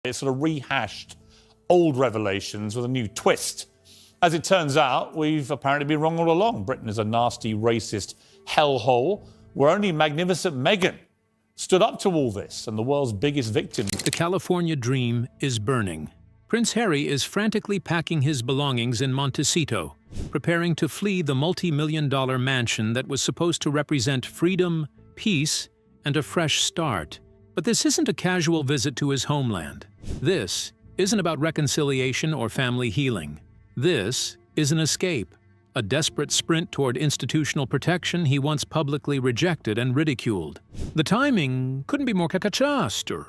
It sort of rehashed old revelations with a new twist. As it turns out, we've apparently been wrong all along. Britain is a nasty, racist hellhole where only magnificent Meghan stood up to all this, and the world's biggest victim. The California dream is burning. Prince Harry is frantically packing his belongings in Montecito, preparing to flee the multi-million-dollar mansion that was supposed to represent freedom, peace, and a fresh start. But this isn't a casual visit to his homeland. This isn't about reconciliation or family healing. This is an escape, a desperate sprint toward institutional protection he once publicly rejected and ridiculed. The timing couldn't be more cacachaster.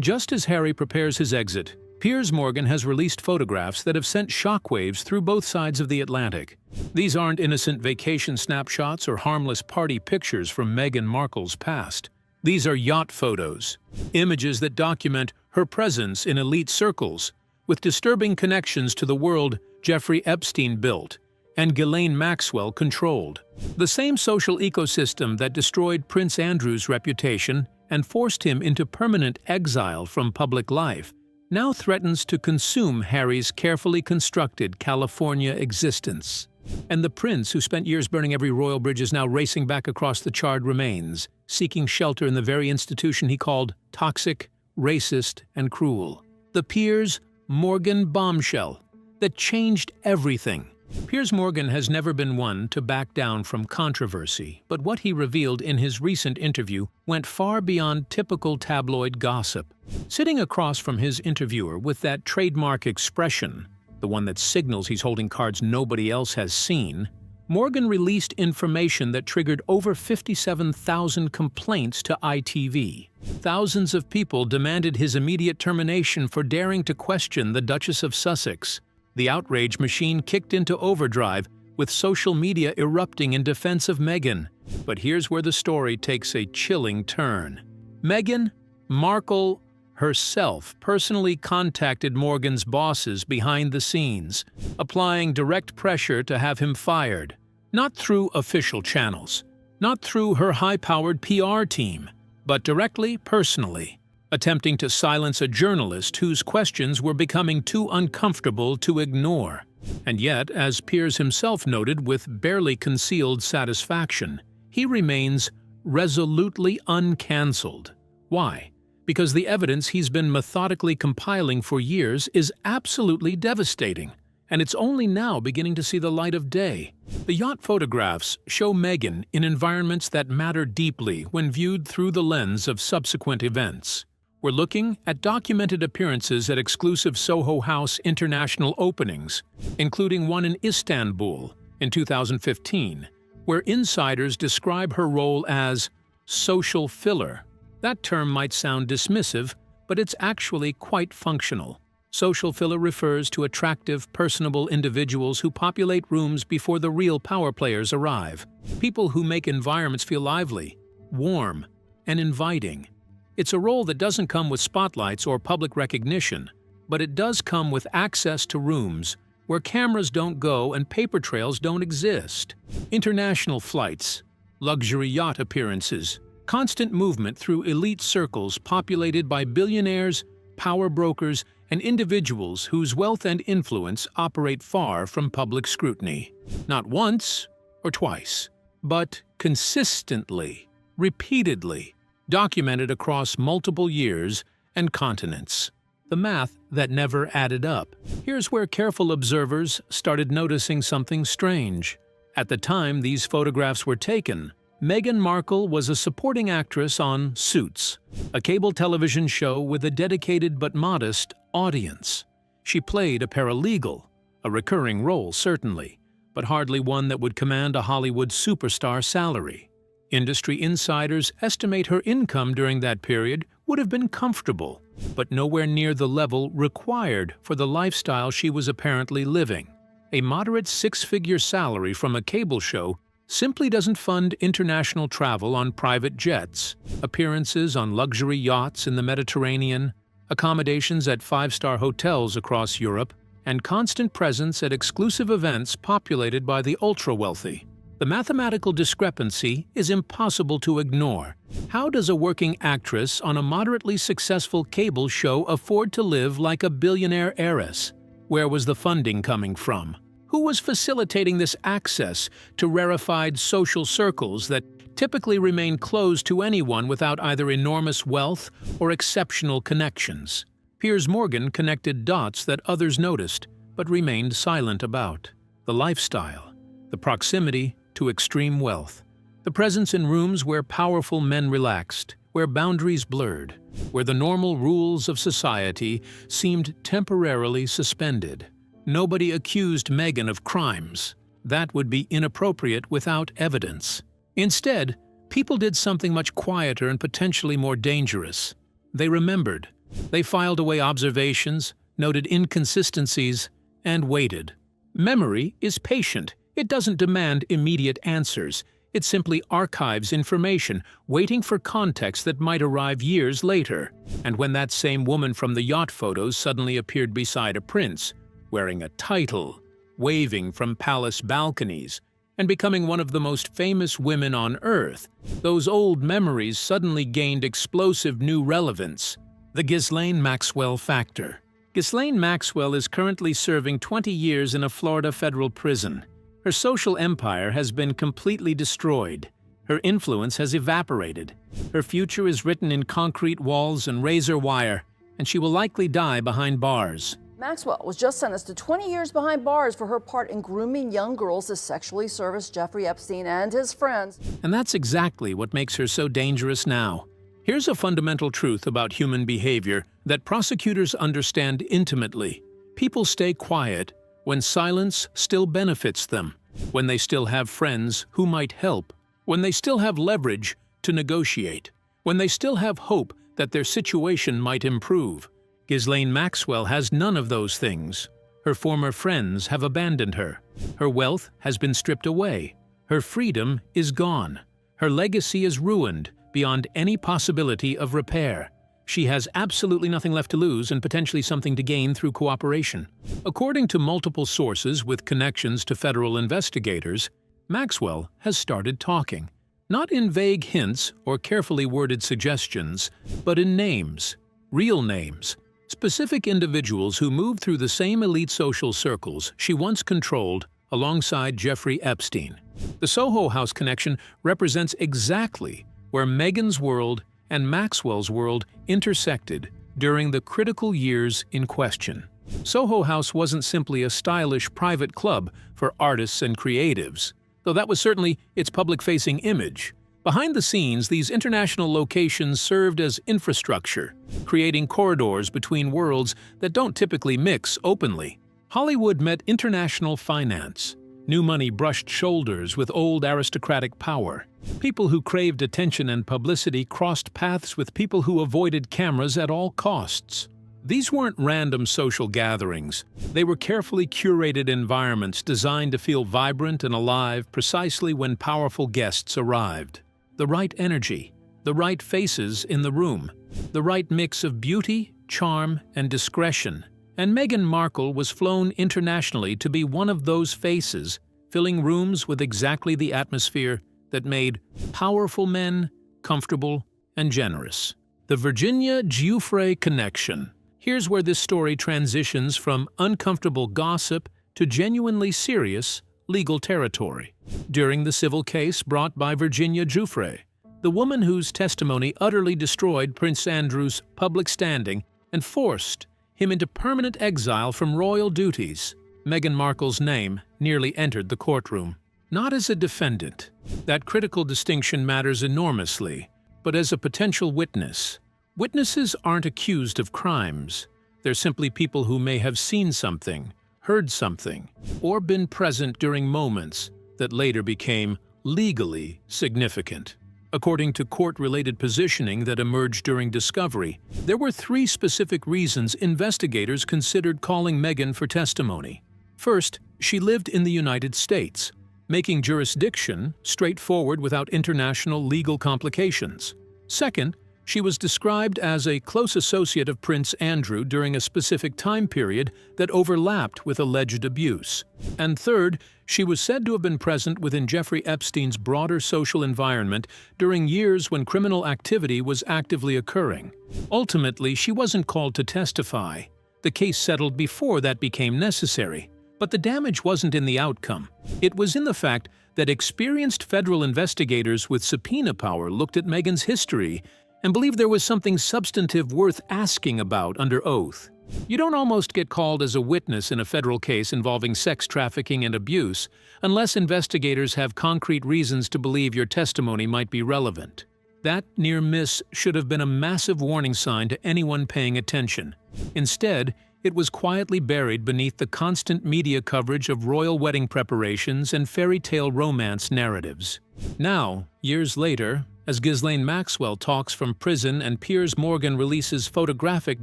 Just as Harry prepares his exit, Piers Morgan has released photographs that have sent shockwaves through both sides of the Atlantic. These aren't innocent vacation snapshots or harmless party pictures from Meghan Markle's past. These are yacht photos, images that document her presence in elite circles, with disturbing connections to the world Jeffrey Epstein built and Ghislaine Maxwell controlled. The same social ecosystem that destroyed Prince Andrew's reputation and forced him into permanent exile from public life now threatens to consume Harry's carefully constructed California existence. And the prince, who spent years burning every royal bridge, is now racing back across the charred remains, seeking shelter in the very institution he called toxic, racist, and cruel. The Piers Morgan bombshell that changed everything. Piers Morgan has never been one to back down from controversy, but what he revealed in his recent interview went far beyond typical tabloid gossip. Sitting across from his interviewer with that trademark expression, the one that signals he's holding cards nobody else has seen, Morgan released information that triggered over 57,000 complaints to ITV. Thousands of people demanded his immediate termination for daring to question the Duchess of Sussex. The outrage machine kicked into overdrive, with social media erupting in defense of Meghan. But here's where the story takes a chilling turn. Meghan Markle herself personally contacted Morgan's bosses behind the scenes, applying direct pressure to have him fired. Not through official channels, not through her high-powered PR team, but directly, personally, attempting to silence a journalist whose questions were becoming too uncomfortable to ignore. And yet, as Piers himself noted with barely concealed satisfaction, he remains resolutely uncancelled. Why? Because the evidence he's been methodically compiling for years is absolutely devastating, and it's only now beginning to see the light of day. The yacht photographs show Meghan in environments that matter deeply when viewed through the lens of subsequent events. We're looking at documented appearances at exclusive Soho House international openings, including one in Istanbul in 2015, where insiders describe her role as social filler. That term might sound dismissive, but it's actually quite functional. Social filler refers to attractive, personable individuals who populate rooms before the real power players arrive. People who make environments feel lively, warm, and inviting. It's a role that doesn't come with spotlights or public recognition, but it does come with access to rooms where cameras don't go and paper trails don't exist. International flights, luxury yacht appearances, constant movement through elite circles populated by billionaires, power brokers, and individuals whose wealth and influence operate far from public scrutiny. Not once or twice, but consistently, repeatedly, documented across multiple years and continents. The math that never added up. Here's where careful observers started noticing something strange. At the time these photographs were taken, Meghan Markle was a supporting actress on Suits, a cable television show with a dedicated but modest audience. She played a paralegal, a recurring role certainly, but hardly one that would command a Hollywood superstar salary. Industry insiders estimate her income during that period would have been comfortable, but nowhere near the level required for the lifestyle she was apparently living. A moderate six-figure salary from a cable show simply doesn't fund international travel on private jets, appearances on luxury yachts in the Mediterranean, accommodations at five-star hotels across Europe, and constant presence at exclusive events populated by the ultra-wealthy. The mathematical discrepancy is impossible to ignore. How does a working actress on a moderately successful cable show afford to live like a billionaire heiress? Where was the funding coming from? Who was facilitating this access to rarefied social circles that typically remain closed to anyone without either enormous wealth or exceptional connections? Piers Morgan connected dots that others noticed, but remained silent about. The lifestyle, the proximity to extreme wealth, the presence in rooms where powerful men relaxed, where boundaries blurred, where the normal rules of society seemed temporarily suspended. Nobody accused Meghan of crimes. That would be inappropriate without evidence. Instead, people did something much quieter and potentially more dangerous. They remembered. They filed away observations, noted inconsistencies, and waited. Memory is patient. It doesn't demand immediate answers. It simply archives information, waiting for context that might arrive years later. And when that same woman from the yacht photos suddenly appeared beside a prince, wearing a title, waving from palace balconies, and becoming one of the most famous women on earth, those old memories suddenly gained explosive new relevance. The Ghislaine Maxwell factor. Ghislaine Maxwell is currently serving 20 years in a Florida federal prison. Her social empire has been completely destroyed. Her influence has evaporated. Her future is written in concrete walls and razor wire, and she will likely die behind bars. Maxwell was just sentenced to 20 years behind bars for her part in grooming young girls to sexually service Jeffrey Epstein and his friends. And that's exactly what makes her so dangerous now. Here's a fundamental truth about human behavior that prosecutors understand intimately. People stay quiet when silence still benefits them, when they still have friends who might help, when they still have leverage to negotiate, when they still have hope that their situation might improve. Ghislaine Maxwell has none of those things. Her former friends have abandoned her. Her wealth has been stripped away. Her freedom is gone. Her legacy is ruined beyond any possibility of repair. She has absolutely nothing left to lose and potentially something to gain through cooperation. According to multiple sources with connections to federal investigators, Maxwell has started talking. Not in vague hints or carefully worded suggestions, but in names, real names. Specific individuals who moved through the same elite social circles she once controlled alongside Jeffrey Epstein. The Soho House connection represents exactly where Meghan's world and Maxwell's world intersected during the critical years in question. Soho House wasn't simply a stylish private club for artists and creatives, though that was certainly its public-facing image. Behind the scenes, these international locations served as infrastructure, creating corridors between worlds that don't typically mix openly. Hollywood met international finance. New money brushed shoulders with old aristocratic power. People who craved attention and publicity crossed paths with people who avoided cameras at all costs. These weren't random social gatherings. They were carefully curated environments designed to feel vibrant and alive precisely when powerful guests arrived. The right energy, the right faces in the room, the right mix of beauty, charm, and discretion. And Meghan Markle was flown internationally to be one of those faces, filling rooms with exactly the atmosphere that made powerful men comfortable and generous. The Virginia Giuffre connection. Here's where this story transitions from uncomfortable gossip to genuinely serious legal territory. During the civil case brought by Virginia Giuffre, the woman whose testimony utterly destroyed Prince Andrew's public standing and forced him into permanent exile from royal duties, Meghan Markle's name nearly entered the courtroom. Not as a defendant. That critical distinction matters enormously, but as a potential witness. Witnesses aren't accused of crimes. They're simply people who may have seen something, heard something, or been present during moments that later became legally significant. According to court-related positioning that emerged during discovery, there were 3 specific reasons investigators considered calling Meghan for testimony. First, she lived in the United States, making jurisdiction straightforward without international legal complications. Second, She was described as a close associate of Prince Andrew during a specific time period that overlapped with alleged abuse. And third, she was said to have been present within Jeffrey Epstein's broader social environment during years when criminal activity was actively occurring. Ultimately, she wasn't called to testify. The case settled before that became necessary. But the damage wasn't in the outcome. It was in the fact that experienced federal investigators with subpoena power looked at Meghan's history and believed there was something substantive worth asking about under oath. You don't almost get called as a witness in a federal case involving sex trafficking and abuse unless investigators have concrete reasons to believe your testimony might be relevant. That near miss should have been a massive warning sign to anyone paying attention. Instead, it was quietly buried beneath the constant media coverage of royal wedding preparations and fairy tale romance narratives. Now, years later, as Ghislaine Maxwell talks from prison and Piers Morgan releases photographic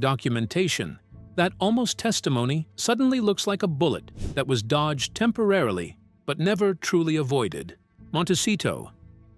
documentation, that almost testimony suddenly looks like a bullet that was dodged temporarily but never truly avoided. Montecito,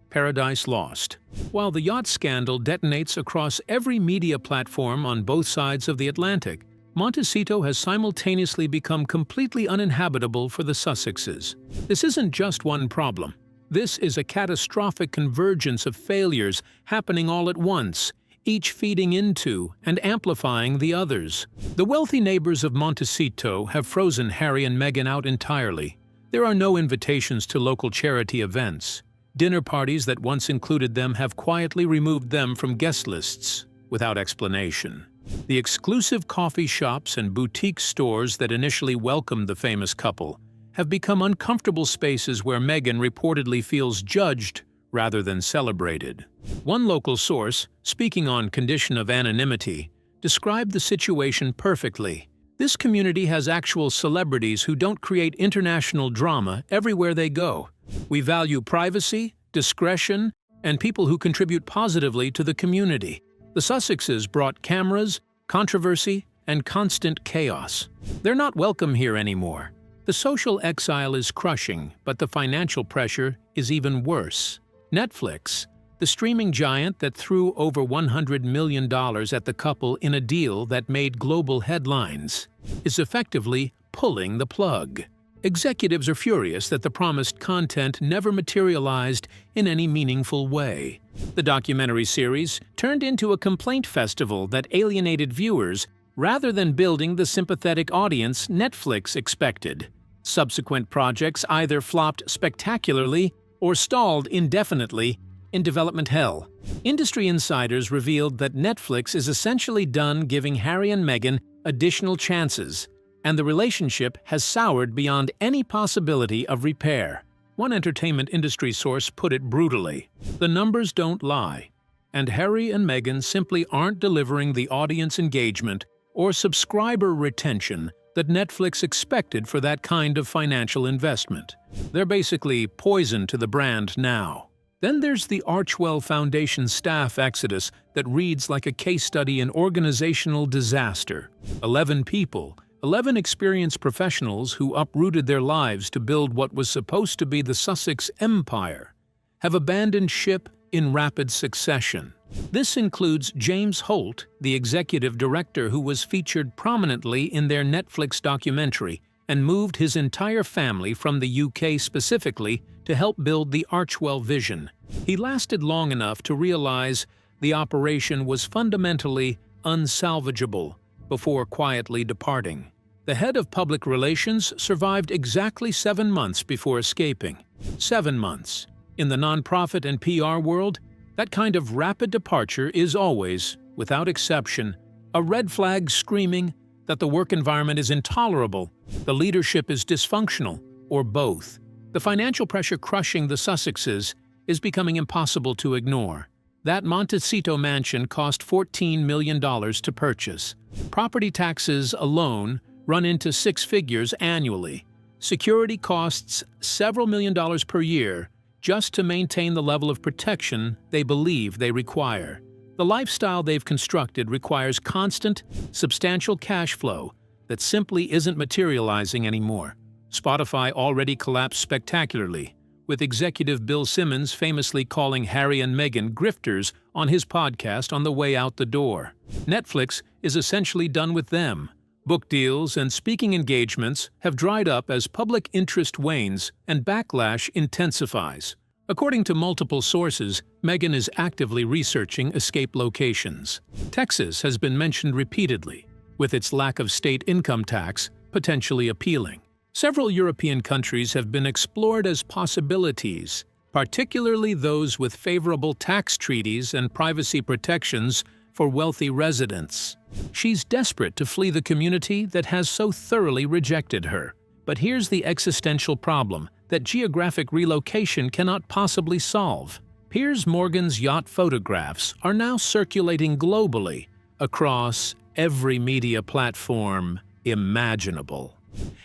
Paradise Lost. While the yacht scandal detonates across every media platform on both sides of the Atlantic, Montecito has simultaneously become completely uninhabitable for the Sussexes. This isn't just one problem. This is a catastrophic convergence of failures happening all at once, each feeding into and amplifying the others. The wealthy neighbors of Montecito have frozen Harry and Meghan out entirely. There are no invitations to local charity events. Dinner parties that once included them have quietly removed them from guest lists without explanation. The exclusive coffee shops and boutique stores that initially welcomed the famous couple have become uncomfortable spaces where Meghan reportedly feels judged rather than celebrated. One local source, speaking on condition of anonymity, described the situation perfectly. This community has actual celebrities who don't create international drama everywhere they go. We value privacy, discretion, and people who contribute positively to the community. The Sussexes brought cameras, controversy, and constant chaos. They're not welcome here anymore. The social exile is crushing, but the financial pressure is even worse. Netflix, the streaming giant that threw over $100 million at the couple in a deal that made global headlines, is effectively pulling the plug. Executives are furious that the promised content never materialized in any meaningful way. The documentary series turned into a complaint festival that alienated viewers rather than building the sympathetic audience Netflix expected. Subsequent projects either flopped spectacularly or stalled indefinitely in development hell. Industry insiders revealed that Netflix is essentially done giving Harry and Meghan additional chances, and the relationship has soured beyond any possibility of repair. One entertainment industry source put it brutally: "The numbers don't lie, and Harry and Meghan simply aren't delivering the audience engagement or subscriber retention that Netflix expected for that kind of financial investment. They're basically poison to the brand now." Then there's the Archwell Foundation staff exodus that reads like a case study in organizational disaster. 11 people, 11 experienced professionals who uprooted their lives to build what was supposed to be the Sussex empire, have abandoned ship in rapid succession. This includes James Holt, the executive director who was featured prominently in their Netflix documentary and moved his entire family from the UK specifically to help build the Archwell vision. He lasted long enough to realize the operation was fundamentally unsalvageable before quietly departing. The head of public relations survived exactly 7 months before escaping. 7 months. In the nonprofit and PR world, that kind of rapid departure is always, without exception, a red flag screaming that the work environment is intolerable, the leadership is dysfunctional, or both. The financial pressure crushing the Sussexes is becoming impossible to ignore. That Montecito mansion cost $14 million to purchase. Property taxes alone run into 6 figures annually. Security costs several $millions per year just to maintain the level of protection they believe they require. The lifestyle they've constructed requires constant, substantial cash flow that simply isn't materializing anymore. Spotify already collapsed spectacularly, with executive Bill Simmons famously calling Harry and Meghan grifters on his podcast On the Way Out the Door. Netflix is essentially done with them. Book deals and speaking engagements have dried up as public interest wanes and backlash intensifies. According to multiple sources, Meghan is actively researching escape locations. Texas has been mentioned repeatedly, with its lack of state income tax potentially appealing. Several European countries have been explored as possibilities, particularly those with favorable tax treaties and privacy protections for wealthy residents. She's desperate to flee the community that has so thoroughly rejected her. But here's the existential problem that geographic relocation cannot possibly solve. Piers Morgan's yacht photographs are now circulating globally across every media platform imaginable.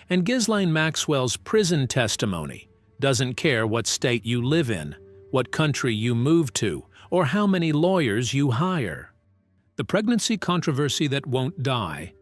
And Ghislaine Maxwell's prison testimony doesn't care what state you live in, what country you move to, or how many lawyers you hire. The pregnancy controversy that won't die.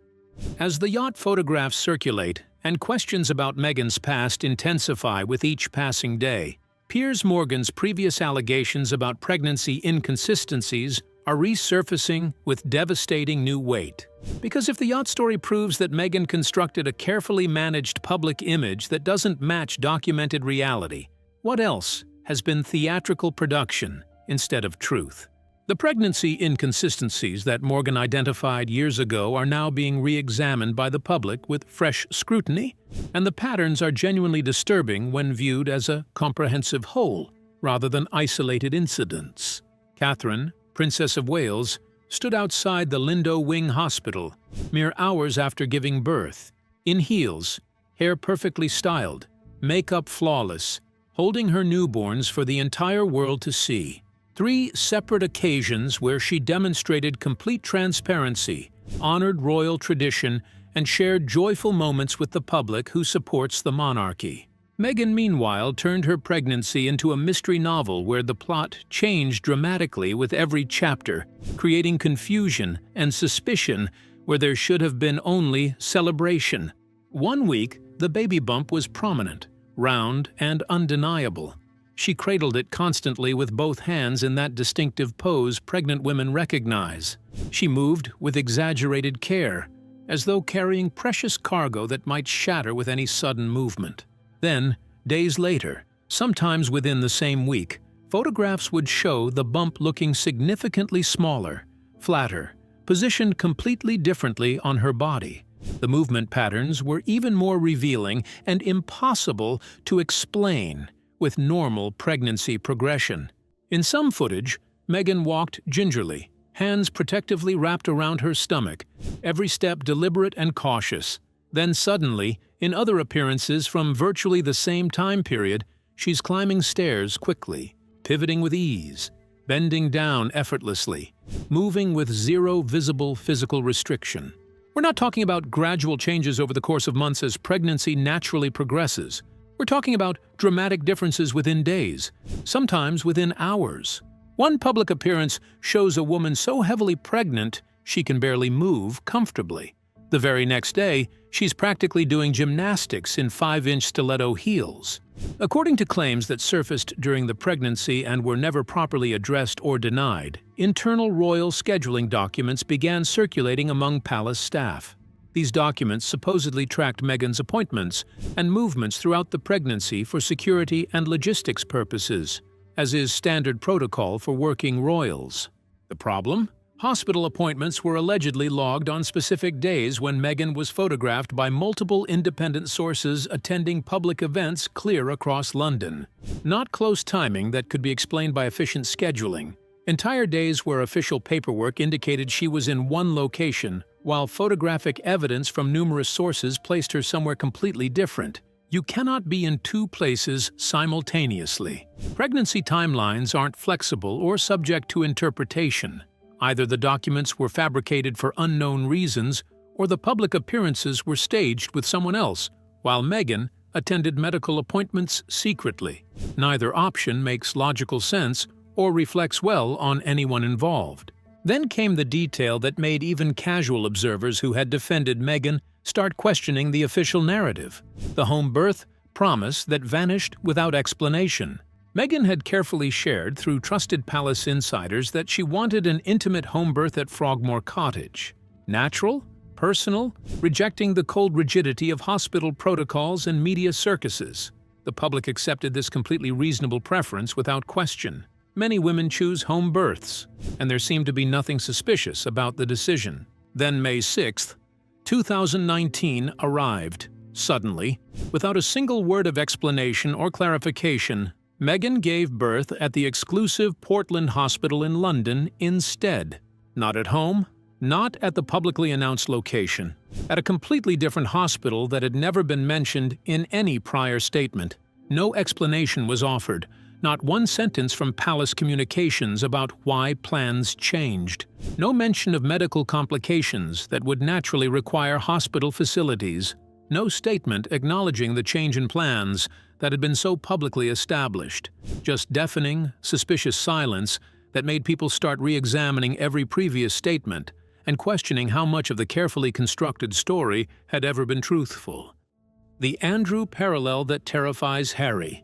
As the yacht photographs circulate and questions about Meghan's past intensify with each passing day, Piers Morgan's previous allegations about pregnancy inconsistencies are resurfacing with devastating new weight. Because if the yacht story proves that Meghan constructed a carefully managed public image that doesn't match documented reality, what else has been theatrical production instead of truth? The pregnancy inconsistencies that Morgan identified years ago are now being re-examined by the public with fresh scrutiny, and the patterns are genuinely disturbing when viewed as a comprehensive whole rather than isolated incidents. Catherine, Princess of Wales, stood outside the Lindo Wing Hospital mere hours after giving birth, in heels, hair perfectly styled, makeup flawless, holding her newborns for the entire world to see. 3 separate occasions where she demonstrated complete transparency, honored royal tradition, and shared joyful moments with the public who supports the monarchy. Meghan, meanwhile, turned her pregnancy into a mystery novel where the plot changed dramatically with every chapter, creating confusion and suspicion where there should have been only celebration. One week, the baby bump was prominent, round, and undeniable. She cradled it constantly with both hands in that distinctive pose pregnant women recognize. She moved with exaggerated care, as though carrying precious cargo that might shatter with any sudden movement. Then, days later, sometimes within the same week, photographs would show the bump looking significantly smaller, flatter, positioned completely differently on her body. The movement patterns were even more revealing and impossible to explain with normal pregnancy progression. In some footage, Meghan walked gingerly, hands protectively wrapped around her stomach, every step deliberate and cautious. Then suddenly, in other appearances from virtually the same time period, she's climbing stairs quickly, pivoting with ease, bending down effortlessly, moving with zero visible physical restriction. We're not talking about gradual changes over the course of months as pregnancy naturally progresses. We're talking about dramatic differences within days, sometimes within hours. One public appearance shows a woman so heavily pregnant she can barely move comfortably. The very next day, she's practically doing gymnastics in 5-inch stiletto heels. According to claims that surfaced during the pregnancy and were never properly addressed or denied, internal royal scheduling documents began circulating among palace staff. These documents supposedly tracked Meghan's appointments and movements throughout the pregnancy for security and logistics purposes, as is standard protocol for working royals. The problem? Hospital appointments were allegedly logged on specific days when Meghan was photographed by multiple independent sources attending public events clear across London. Not close timing that could be explained by efficient scheduling. Entire days where official paperwork indicated she was in one location, while photographic evidence from numerous sources placed her somewhere completely different. You cannot be in 2 places simultaneously. Pregnancy timelines aren't flexible or subject to interpretation. Either the documents were fabricated for unknown reasons, or the public appearances were staged with someone else, while Meghan attended medical appointments secretly. Neither option makes logical sense or reflects well on anyone involved. Then came the detail that made even casual observers who had defended Meghan start questioning the official narrative. The home birth, promise that vanished without explanation. Meghan had carefully shared through trusted palace insiders that she wanted an intimate home birth at Frogmore Cottage. Natural, personal, rejecting the cold rigidity of hospital protocols and media circuses. The public accepted this completely reasonable preference without question. Many women choose home births, and there seemed to be nothing suspicious about the decision. Then May 6, 2019 arrived. Suddenly, without a single word of explanation or clarification, Meghan gave birth at the exclusive Portland Hospital in London instead. Not at home, not at the publicly announced location, at a completely different hospital that had never been mentioned in any prior statement. No explanation was offered, not one sentence from palace communications about why plans changed. No mention of medical complications that would naturally require hospital facilities. No statement acknowledging the change in plans that had been so publicly established. Just deafening, suspicious silence that made people start re-examining every previous statement and questioning how much of the carefully constructed story had ever been truthful. The Andrew parallel that terrifies Harry.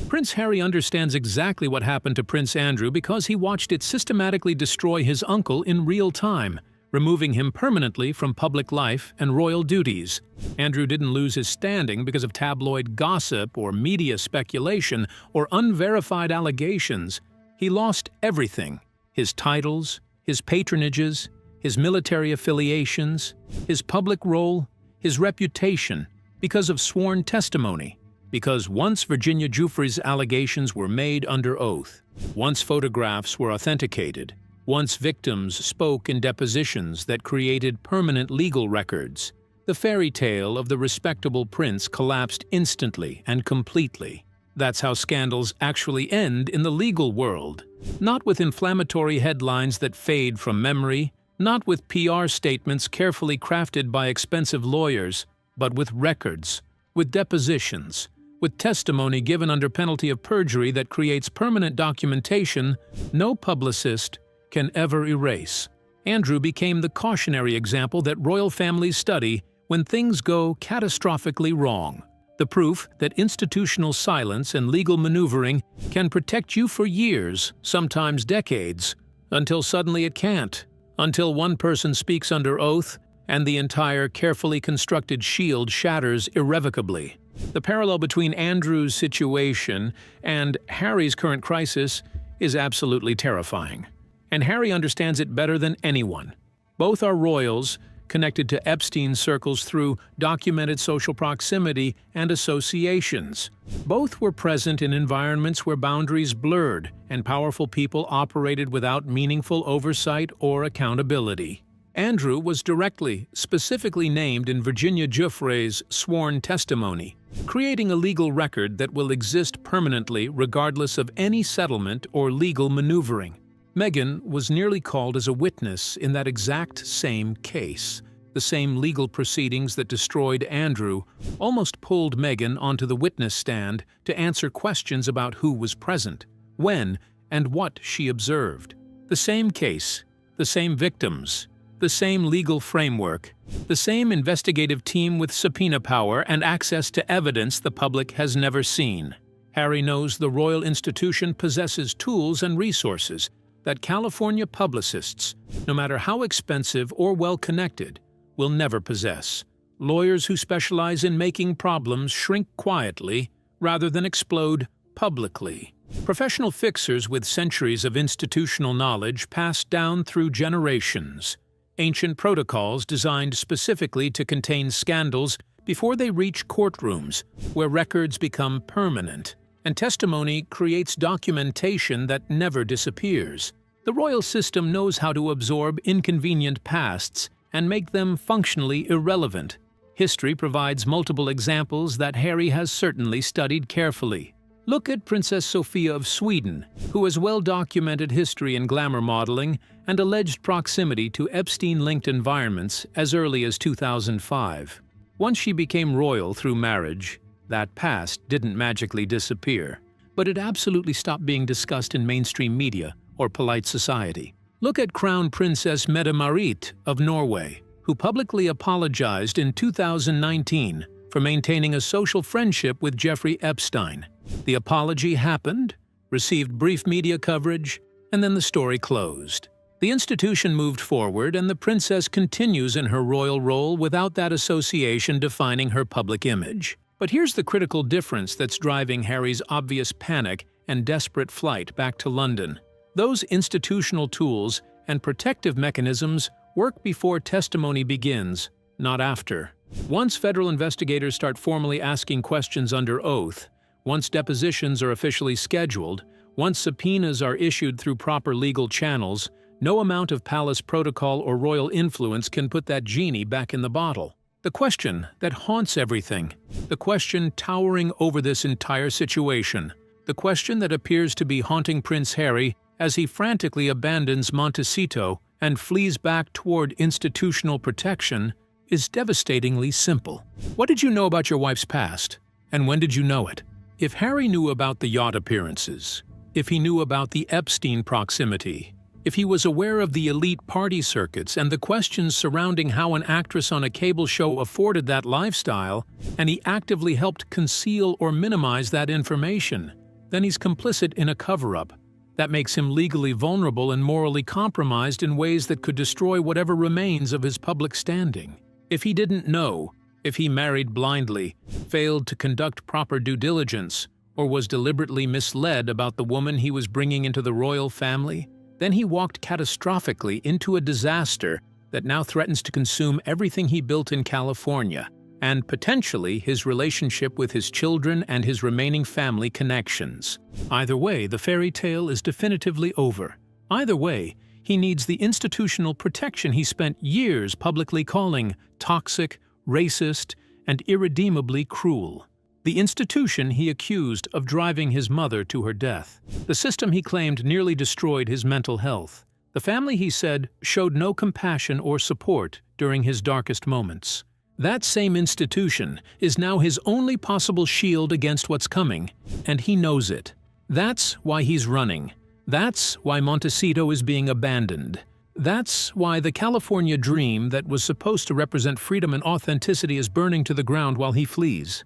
Prince Harry understands exactly what happened to Prince Andrew because he watched it systematically destroy his uncle in real time, removing him permanently from public life and royal duties. Andrew didn't lose his standing because of tabloid gossip or media speculation or unverified allegations. He lost everything: his titles, his patronages, his military affiliations, his public role, his reputation, because of sworn testimony. Because once Virginia Giuffre's allegations were made under oath, once photographs were authenticated, once victims spoke in depositions that created permanent legal records, the fairy tale of the respectable prince collapsed instantly and completely. That's how scandals actually end in the legal world. Not with inflammatory headlines that fade from memory, not with PR statements carefully crafted by expensive lawyers, but with records, with depositions, with testimony given under penalty of perjury that creates permanent documentation no publicist can ever erase. Andrew became the cautionary example that royal families study when things go catastrophically wrong. The proof that institutional silence and legal maneuvering can protect you for years, sometimes decades, until suddenly it can't, until one person speaks under oath and the entire carefully constructed shield shatters irrevocably. The parallel between Andrew's situation and Harry's current crisis is absolutely terrifying. And Harry understands it better than anyone. Both are royals connected to Epstein circles through documented social proximity and associations. Both were present in environments where boundaries blurred and powerful people operated without meaningful oversight or accountability. Andrew was directly, specifically named in Virginia Giuffre's sworn testimony, creating a legal record that will exist permanently regardless of any settlement or legal maneuvering. Meghan was nearly called as a witness in that exact same case. The same legal proceedings that destroyed Andrew almost pulled Meghan onto the witness stand to answer questions about who was present, when, and what she observed. The same case, the same victims, the same legal framework, the same investigative team with subpoena power and access to evidence the public has never seen. Harry knows the royal institution possesses tools and resources that California publicists, no matter how expensive or well-connected, will never possess. Lawyers who specialize in making problems shrink quietly rather than explode publicly. Professional fixers with centuries of institutional knowledge passed down through generations. Ancient protocols designed specifically to contain scandals before they reach courtrooms, where records become permanent. And testimony creates documentation that never disappears. The royal system knows how to absorb inconvenient pasts and make them functionally irrelevant. History provides multiple examples that Harry has certainly studied carefully. Look at Princess Sophia of Sweden, who has well-documented history in glamour modeling and alleged proximity to Epstein-linked environments as early as 2005. Once she became royal through marriage, that past didn't magically disappear, but it absolutely stopped being discussed in mainstream media or polite society. Look at Crown Princess Mette-Marit of Norway, who publicly apologized in 2019 for maintaining a social friendship with Jeffrey Epstein. The apology happened, received brief media coverage, and then the story closed. The institution moved forward, and the princess continues in her royal role without that association defining her public image. But here's the critical difference that's driving Harry's obvious panic and desperate flight back to London. Those institutional tools and protective mechanisms work before testimony begins, not after. Once federal investigators start formally asking questions under oath, once depositions are officially scheduled, once subpoenas are issued through proper legal channels, no amount of palace protocol or royal influence can put that genie back in the bottle. The question that haunts everything, the question towering over this entire situation, the question that appears to be haunting Prince Harry as he frantically abandons Montecito and flees back toward institutional protection, is devastatingly simple. What did you know about your wife's past? And when did you know it? If Harry knew about the yacht appearances, if he knew about the Epstein proximity, if he was aware of the elite party circuits and the questions surrounding how an actress on a cable show afforded that lifestyle, and he actively helped conceal or minimize that information, then he's complicit in a cover-up that makes him legally vulnerable and morally compromised in ways that could destroy whatever remains of his public standing. If he didn't know, if he married blindly, failed to conduct proper due diligence, or was deliberately misled about the woman he was bringing into the royal family, then he walked catastrophically into a disaster that now threatens to consume everything he built in California, and potentially his relationship with his children and his remaining family connections. Either way, the fairy tale is definitively over. Either way, he needs the institutional protection he spent years publicly calling toxic, racist, and irredeemably cruel. The institution he accused of driving his mother to her death. The system he claimed nearly destroyed his mental health. The family he said showed no compassion or support during his darkest moments. That same institution is now his only possible shield against what's coming, and he knows it. That's why he's running. That's why Montecito is being abandoned. That's why the California dream that was supposed to represent freedom and authenticity is burning to the ground while he flees.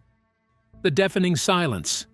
The deafening silence.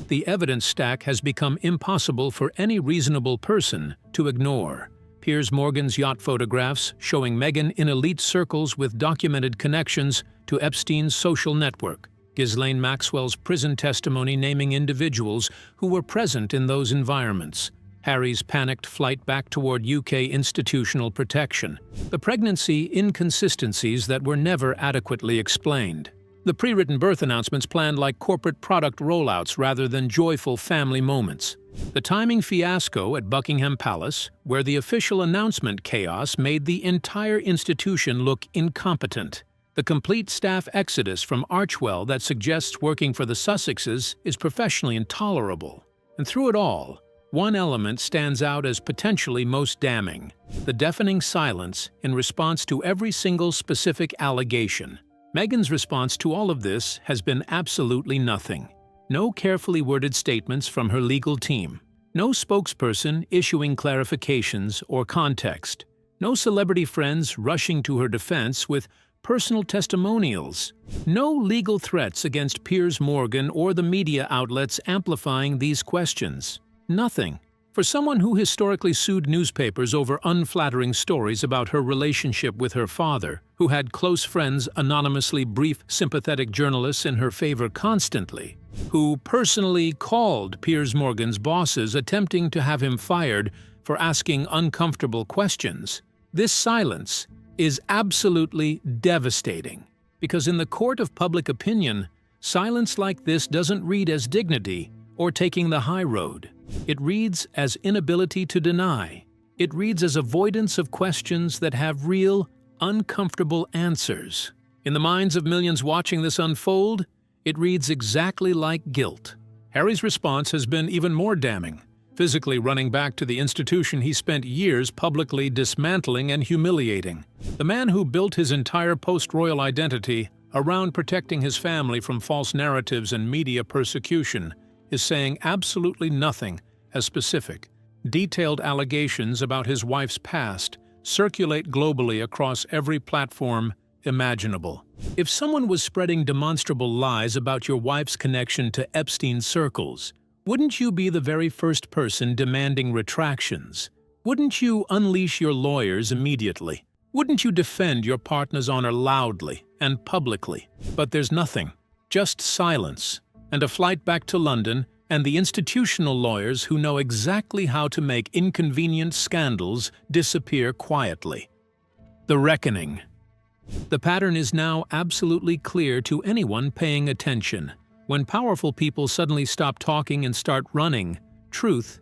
The evidence stack has become impossible for any reasonable person to ignore. Piers Morgan's yacht photographs showing Meghan in elite circles with documented connections to Epstein's social network. Ghislaine Maxwell's prison testimony naming individuals who were present in those environments. Harry's panicked flight back toward UK institutional protection. The pregnancy inconsistencies that were never adequately explained. The pre-written birth announcements planned like corporate product rollouts rather than joyful family moments. The timing fiasco at Buckingham Palace, where the official announcement chaos made the entire institution look incompetent. The complete staff exodus from Archewell that suggests working for the Sussexes is professionally intolerable. And through it all, one element stands out as potentially most damning: the deafening silence in response to every single specific allegation. Meghan's response to all of this has been absolutely nothing. No carefully worded statements from her legal team. No spokesperson issuing clarifications or context. No celebrity friends rushing to her defense with personal testimonials. No legal threats against Piers Morgan or the media outlets amplifying these questions. Nothing. For someone who historically sued newspapers over unflattering stories about her relationship with her father, who had close friends anonymously brief sympathetic journalists in her favor constantly, who personally called Piers Morgan's bosses attempting to have him fired for asking uncomfortable questions, this silence is absolutely devastating. Because in the court of public opinion, silence like this doesn't read as dignity or taking the high road. It reads as inability to deny. It reads as avoidance of questions that have real, uncomfortable answers. In the minds of millions watching this unfold, it reads exactly like guilt. Harry's response has been even more damning, physically running back to the institution he spent years publicly dismantling and humiliating. The man who built his entire post-royal identity around protecting his family from false narratives and media persecution is saying absolutely nothing as specific. Detailed allegations about his wife's past circulate globally across every platform imaginable. If someone was spreading demonstrable lies about your wife's connection to Epstein circles, wouldn't you be the very first person demanding retractions? Wouldn't you unleash your lawyers immediately? Wouldn't you defend your partner's honor loudly and publicly? But there's nothing, just silence, and a flight back to London, and the institutional lawyers who know exactly how to make inconvenient scandals disappear quietly. The reckoning. The pattern is now absolutely clear to anyone paying attention. When powerful people suddenly stop talking and start running, truth